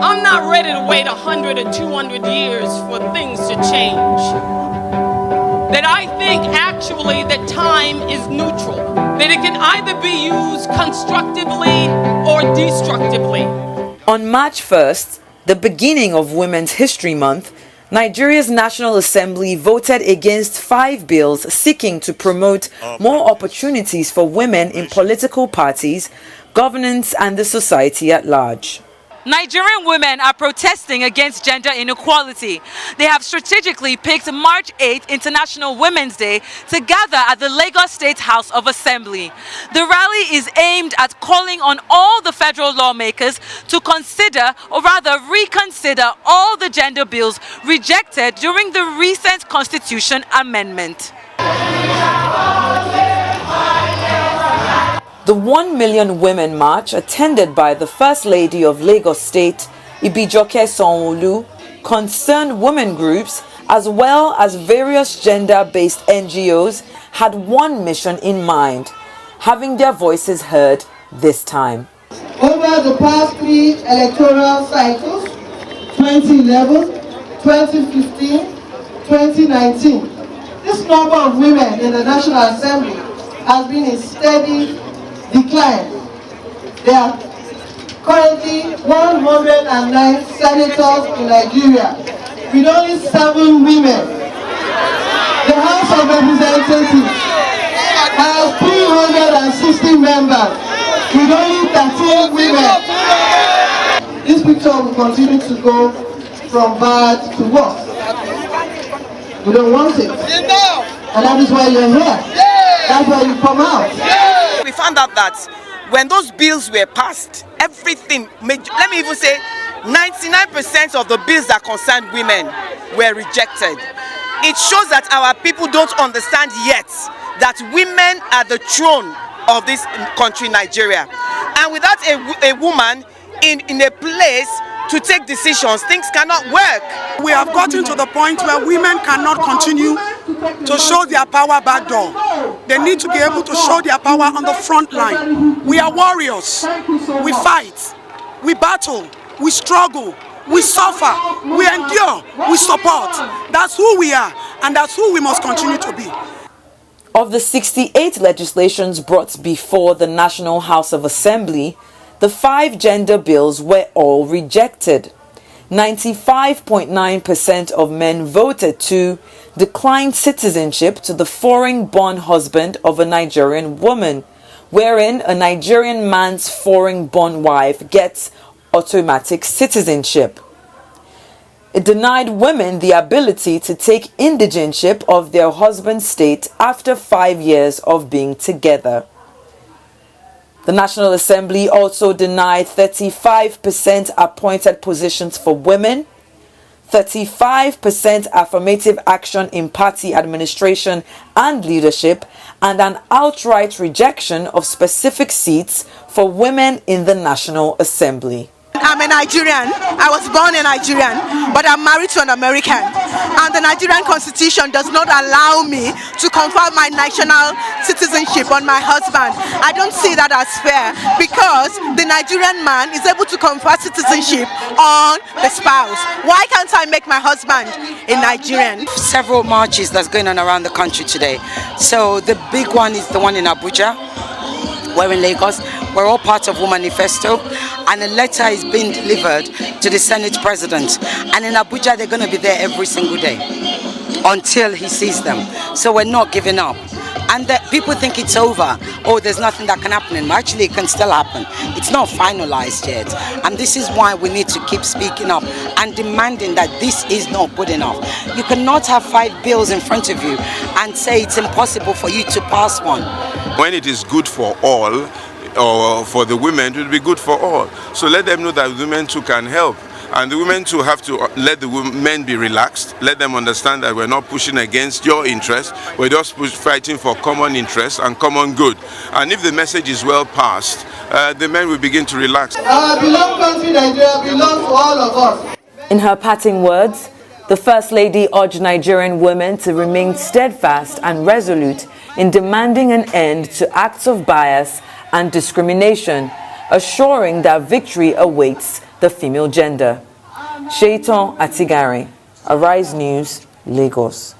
I'm not ready to wait 100 or 200 years for things to change. That I think actually that time is neutral. That it can either be used constructively or destructively. On March 1st, the beginning of Women's History Month, Nigeria's National Assembly voted against 5 bills seeking to promote more opportunities for women in political parties, governance, and the society at large. Nigerian women are protesting against gender inequality. They have strategically picked March 8th, International Women's Day, to gather at the Lagos State House of Assembly. The rally is aimed at calling on all the federal lawmakers to consider, or rather reconsider, all the gender bills rejected during the recent Constitution amendment. The 1 Million Women March, attended by the First Lady of Lagos State, Ibijoke Sanwo-Olu, concerned women groups as well as various gender-based NGOs had one mission in mind: having their voices heard this time. Over the past 3 electoral cycles, 2011, 2015, 2019, this number of women in the National Assembly has been in steady decline. There are currently 109 senators in Nigeria, with only 7 women. The House of Representatives has 360 members, with only 13 women. This picture will continue to go from bad to worse. We don't want it. And that is why you're here. That's why you come out. We found out that when those bills were passed, everything, let me even say 99% of the bills that concerned women were rejected. It shows that our people don't understand yet that women are the throne of this country, Nigeria. And without a woman in a place to take decisions, things cannot work. We have gotten to the point where women cannot continue to show their power back door. They need to be able to show their power on the front line. We are warriors. We fight. We battle. We struggle. We suffer. We endure. We support. That's who we are, and that's who we must continue to be. Of the 68 legislations brought before the National House of Assembly, the 5 gender bills were all rejected. 95.9% of men voted to decline citizenship to the foreign-born husband of a Nigerian woman, wherein a Nigerian man's foreign-born wife gets automatic citizenship. It denied women the ability to take indigenship of their husband's state after 5 years of being together. The National Assembly also denied 35% appointed positions for women, 35% affirmative action in party administration and leadership, and an outright rejection of specific seats for women in the National Assembly. I'm a Nigerian. I was born a Nigerian, but I'm married to an American. And the Nigerian Constitution does not allow me to confer my national citizenship on my husband. I don't see that as fair, because the Nigerian man is able to confer citizenship on the spouse. Why can't I make my husband a Nigerian? Several marches that's going on around the country today. So the big one is the one in Abuja. We're in Lagos. We're all part of Woman Manifesto, and a letter is being delivered to the Senate President. And in Abuja, they're going to be there every single day until he sees them. So we're not giving up. And that people think it's over. Oh, there's nothing that can happen. And actually, it can still happen. It's not finalized yet. And this is why we need to keep speaking up and demanding that this is not good enough. You cannot have 5 bills in front of you and say it's impossible for you to pass one. When it is good for all, or for the women, it will be good for all. So let them know that women too can help. And the women too have to let the men be relaxed. Let them understand that we're not pushing against your interest. We're just fighting for common interest and common good. And if the message is well passed, the men will begin to relax. Our beloved country, Nigeria, belongs to all of us. In her parting words, the First Lady urged Nigerian women to remain steadfast and resolute in demanding an end to acts of bias and discrimination, assuring that victory awaits the female gender. Seyitan Atigarin, Arise News, Lagos.